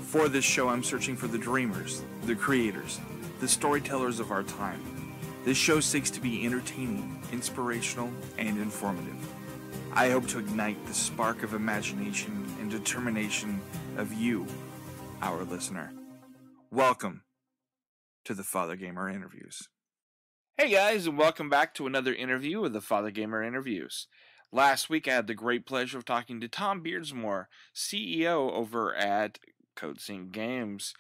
For this show, I'm searching for the dreamers, the creators, the storytellers of our time. This show seeks to be entertaining, inspirational, and informative. I hope to ignite the spark of imagination and determination of you, our listener. Welcome to the Fathergamer Interviews. Hey guys, and welcome back to another interview with the Fathergamer Interviews. Last week I had the great pleasure of talking to Tom Beardsmore, CEO over at CodeSync Games.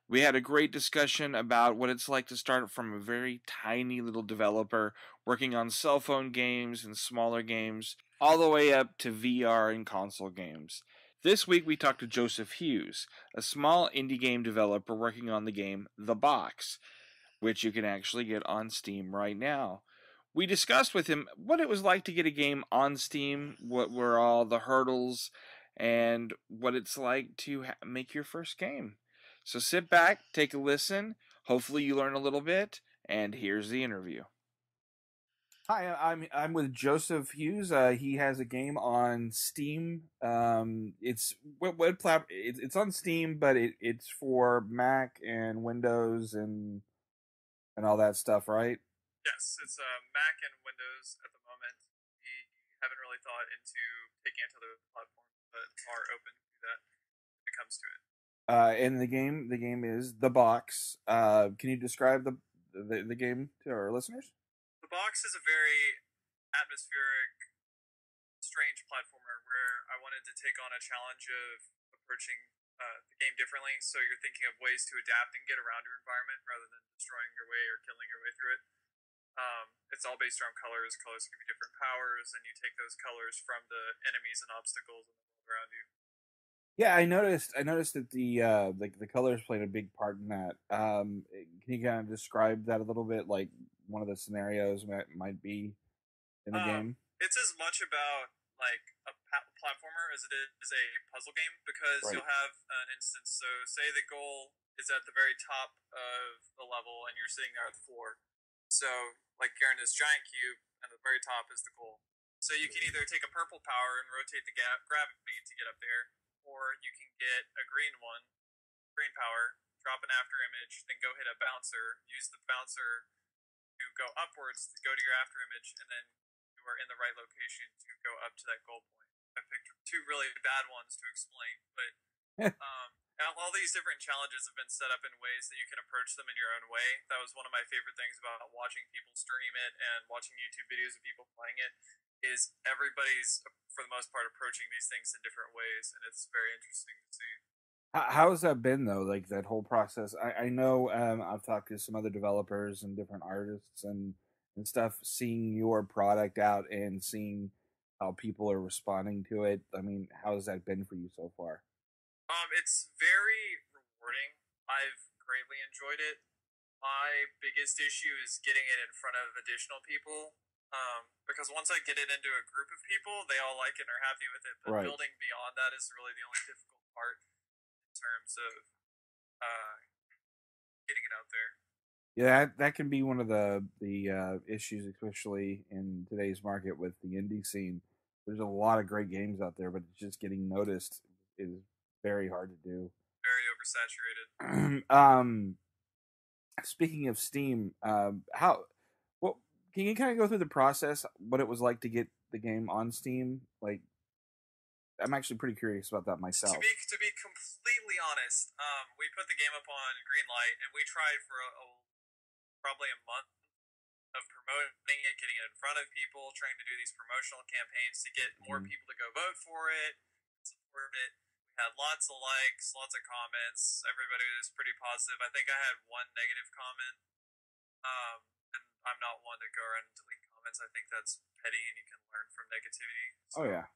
We had a great discussion about what it's like to start from a very tiny little developer working on cell phone games and smaller games, all the way up to VR and console games. This week we talked to Joseph Hughes, a small indie game developer working on the game The Box, which you can actually get on Steam right now. We discussed with him what it was like to get a game on Steam, what were all the hurdles, and what it's like to make your first game. So sit back, take a listen, hopefully you learn a little bit, and here's the interview. Hi, I'm with Joseph Hughes. He has a game on Steam. It's it's on Steam, but it's for Mac and Windows and all that stuff, right? Yes, it's Mac and Windows at the moment. We haven't really thought into taking it to other platforms, but are open to that if it comes to it. And the game is The Box. Can you describe the game to our listeners? The Box is a very atmospheric, strange platformer where I wanted to take on a challenge of approaching the game differently. So you're thinking of ways to adapt and get around your environment rather than destroying your way or killing your way through it. It's all based around colors. Colors give you different powers, and you take those colors from the enemies and obstacles in the world around you. Yeah, I noticed that the colors played a big part in that. Can you kind of describe that a little bit, like one of the scenarios might be in the game? It's as much about like a platformer as it is a puzzle game, because Right. you'll have an instance. So say the goal is at the very top of the level, and you're sitting there at the floor. So like you're in this giant cube, and the very top is the goal. So you can either take a purple power and rotate the gravity to get up there, or you can get a green power, drop an after image, then go hit a bouncer, use the bouncer to go upwards to go to your after image, and then you are in the right location to go up to that goal point. I picked two really bad ones to explain, but all these different challenges have been set up in ways that you can approach them in your own way. That was one of my favorite things about watching people stream it and watching YouTube videos of people playing it, is everybody's, for the most part, approaching these things in different ways, and it's very interesting to see. How has that been though? Like that whole process. I know I've talked to some other developers and different artists and stuff, seeing your product out and seeing how people are responding to it. I mean, how has that been for you so far? It's very rewarding. I've greatly enjoyed it. My biggest issue is getting it in front of additional people. Because once I get it into a group of people, they all like it and are happy with it. But Right. building beyond that is really the only difficult part in terms of getting it out there. Yeah, that can be one of the issues, especially in today's market with the indie scene. There's a lot of great games out there, but just getting noticed is very hard to do. Very oversaturated. Speaking of Steam, can you kind of go through the process, what it was like to get the game on Steam? Like, I'm actually pretty curious about that myself. To be completely honest, we put the game up on Greenlight, and we tried for probably a month of promoting it, getting it in front of people, trying to do these promotional campaigns to get more people to go vote for it, support it. We had lots of likes, lots of comments. Everybody was pretty positive. I think I had one negative comment. And I'm not one to go around and delete comments. I think that's petty, and you can learn from negativity. So Oh yeah.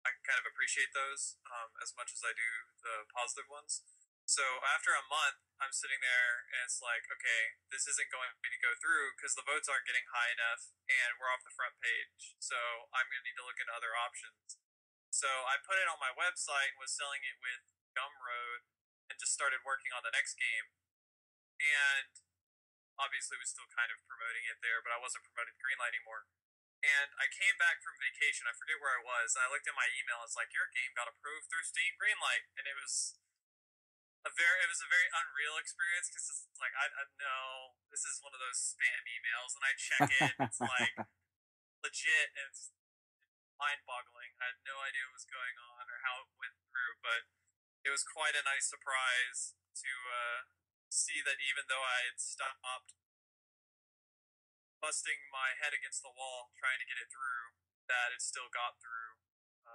I kind of appreciate those as much as I do the positive ones. So after a month, I'm sitting there, and it's like, okay, this isn't going to go through because the votes aren't getting high enough, and we're off the front page. So I'm going to need to look into other options. So I put it on my website and was selling it with Gumroad, and just started working on the next game. And obviously was still kind of promoting it there, but I wasn't promoting Greenlight anymore. And I came back from vacation, I forget where I was, and I looked at my email, it's like, your game got approved through Steam Greenlight, and it was it was a very unreal experience because it's like I know this is one of those spam emails, and I check it, and it's like legit, and it's mind-boggling. I had no idea what was going on or how it went through, but it was quite a nice surprise to see that even though I had stopped busting my head against the wall trying to get it through, that it still got through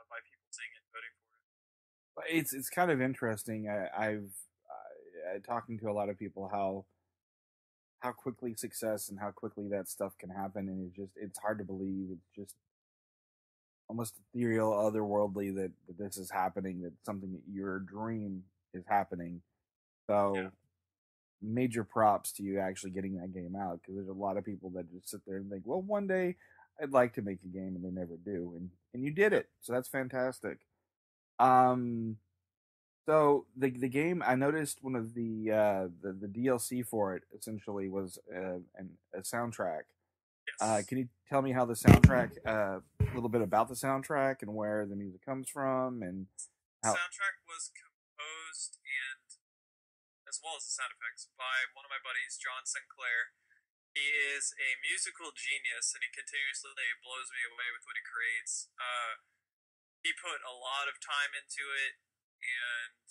by people seeing it and voting for it. It's kind of interesting. I've talking to a lot of people how quickly success and how quickly that stuff can happen, and it's hard to believe. It's just almost ethereal, otherworldly that this is happening. That something that your dream is happening. So Yeah. major props to you actually getting that game out, because there's a lot of people that just sit there and think, well, one day I'd like to make a game, and they never do, and you did it, so that's fantastic. Um, so the game, I noticed one of the DLC for it essentially was a soundtrack. Yes. Can you tell me how the soundtrack, a little bit about the soundtrack and where the music comes from, and The how? soundtrack was composed and as well as the sound effects by one of my buddies, John Sinclair. He is a musical genius, and he continuously blows me away with what he creates. He put a lot of time into it, and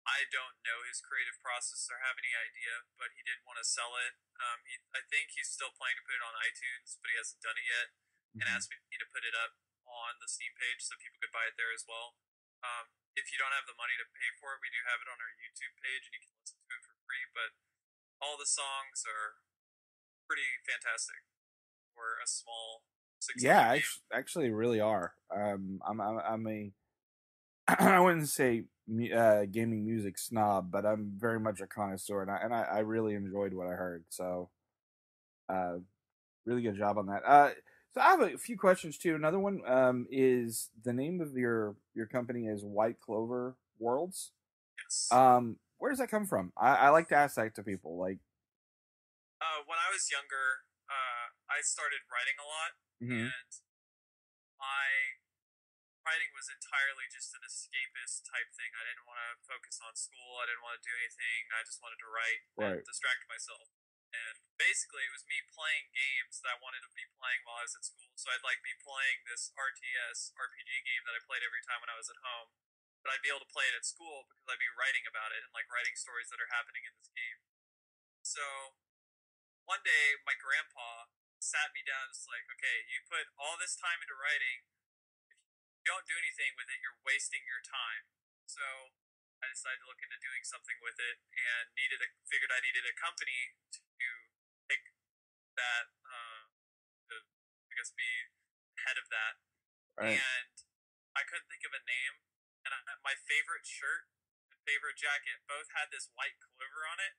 I don't know his creative process or have any idea, but he did want to sell it. I think he's still planning to put it on iTunes, but he hasn't done it yet, and Mhm. asked me to put it up on the Steam page so people could buy it there as well. If you don't have the money to pay for it, we do have it on our YouTube page, and you can listen to it for free. But all the songs are pretty fantastic for a small Yeah, 16-bit game. actually, really are. I'm a I wouldn't say gaming music snob, but I'm very much a connoisseur, and I really enjoyed what I heard. So, uh, really good job on that. So I have a few questions too. Another one is the name of your company is White Clover Worlds. Yes. Where does that come from? I like to ask that to people. Like, When I was younger, I started writing a lot, mm-hmm, and my writing was entirely just an escapist type thing. I didn't want to focus on school. I didn't want to do anything. I just wanted to write and right, distract myself. And basically, it was me playing games that I wanted to be playing while I was at school. So I'd like be playing this RPG game that I played every time when I was at home. But I'd be able to play it at school because I'd be writing about it and like writing stories that are happening in this game. So one day, my grandpa sat me down and was like, "Okay, you put all this time into writing. If you don't do anything with it, you're wasting your time." So I decided to look into doing something with it, and figured I needed a company to take that, to, I guess, be head of that. right. And I couldn't think of a name. And my favorite shirt and favorite jacket both had this white clover on it.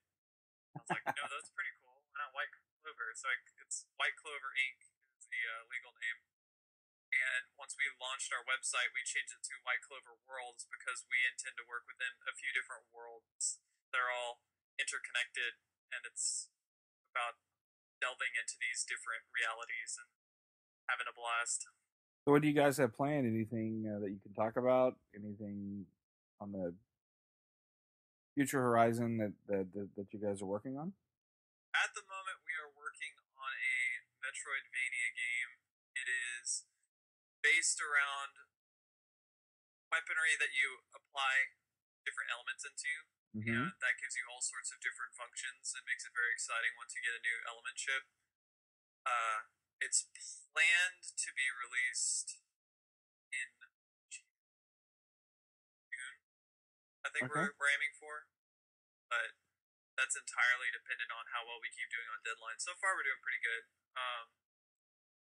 I was like, no, that's pretty cool. Why not White Clover? So it's White Clover Inc. is the legal name. And once we launched our website, we changed it to White Clover Worlds because we intend to work within a few different worlds. They're all interconnected, and it's about delving into these different realities and having a blast. So, what do you guys have planned? Anything that you can talk about? Anything on the future horizon that you guys are working on? At the moment, we are working on a Metroidvania game. It is based around weaponry that you apply different elements into, Mm-hmm. and that gives you all sorts of different functions and makes it very exciting once you get a new element chip. It's planned to be released in June. I think Okay. we're aiming for, but that's entirely dependent on how well we keep doing on deadlines. So far, we're doing pretty good.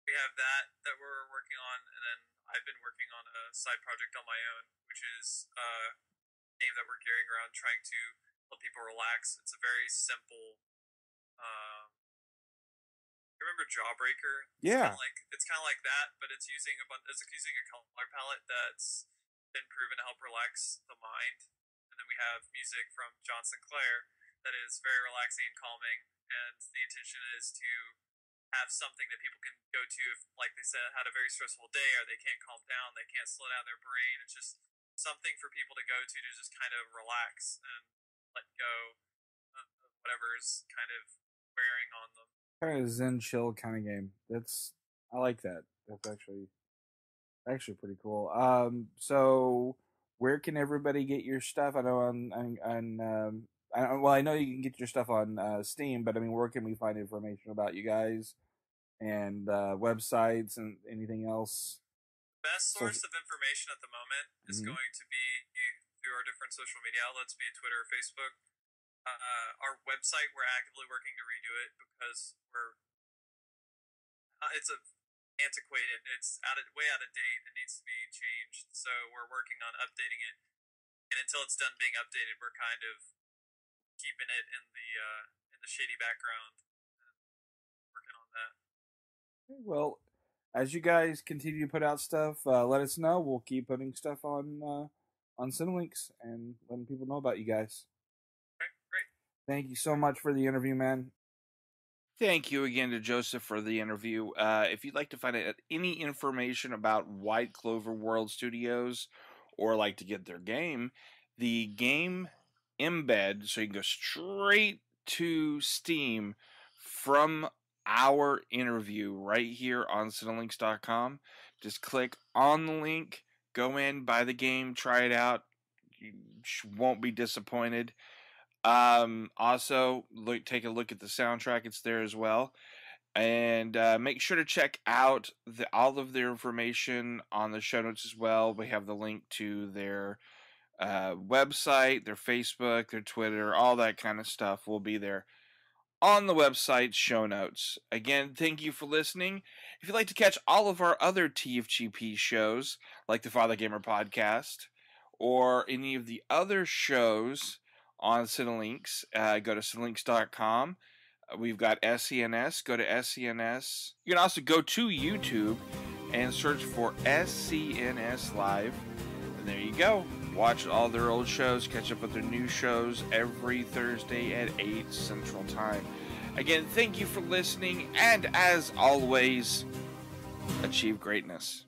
We have that we're working on, and then I've been working on a side project on my own, which is a game that we're gearing around trying to help people relax. It's a very simple. You remember Jawbreaker? Yeah. It's kind of like that, but it's using a color palette that's been proven to help relax the mind. And then we have music from John Sinclair that is very relaxing and calming. And the intention is to have something that people can go to if, like they said, had a very stressful day or they can't calm down, they can't slow down their brain. It's just something for people to go to just kind of relax. And let go of whatever's kind of wearing on them. Kind of zen chill kind of game. I like that. That's actually pretty cool. So where can everybody get your stuff? I know I know you can get your stuff on Steam, but I mean, where can we find information about you guys and websites and anything else? Best source of information at the moment is going to be through our different social media outlets, be it Twitter or Facebook. Our website, we're actively working to redo it because it's antiquated. It's way out of date. It needs to be changed. So we're working on updating it. And until it's done being updated, we're kind of keeping it in the shady background and working on that. Well, as you guys continue to put out stuff, let us know. We'll keep putting stuff on Cinelinks and letting people know about you guys. Okay, great. Thank you so much for the interview, man. Thank you again to Joseph for the interview. If you'd like to find out any information about White Clover World Studios or like to get their game, the game embed, so you can go straight to Steam from our interview right here on Cinelinks.com. Just click on the link, go in, buy the game, try it out. You won't be disappointed. Also, take a look at the soundtrack. It's there as well. And make sure to check out all of their information on the show notes as well. We have the link to their website, their Facebook, their Twitter, all that kind of stuff will be there on the website show notes. Again, thank you for listening. If you'd like to catch all of our other TFGP shows, like the Fathergamer podcast, or any of the other shows on Cinelinks, go to Cinelinks.com. We've got SCNS. Go to SCNS. You can also go to YouTube and search for SCNS Live. And there you go. Watch all their old shows. Catch up with their new shows every Thursday at 8 Central Time. Again, thank you for listening. And as always, achieve greatness.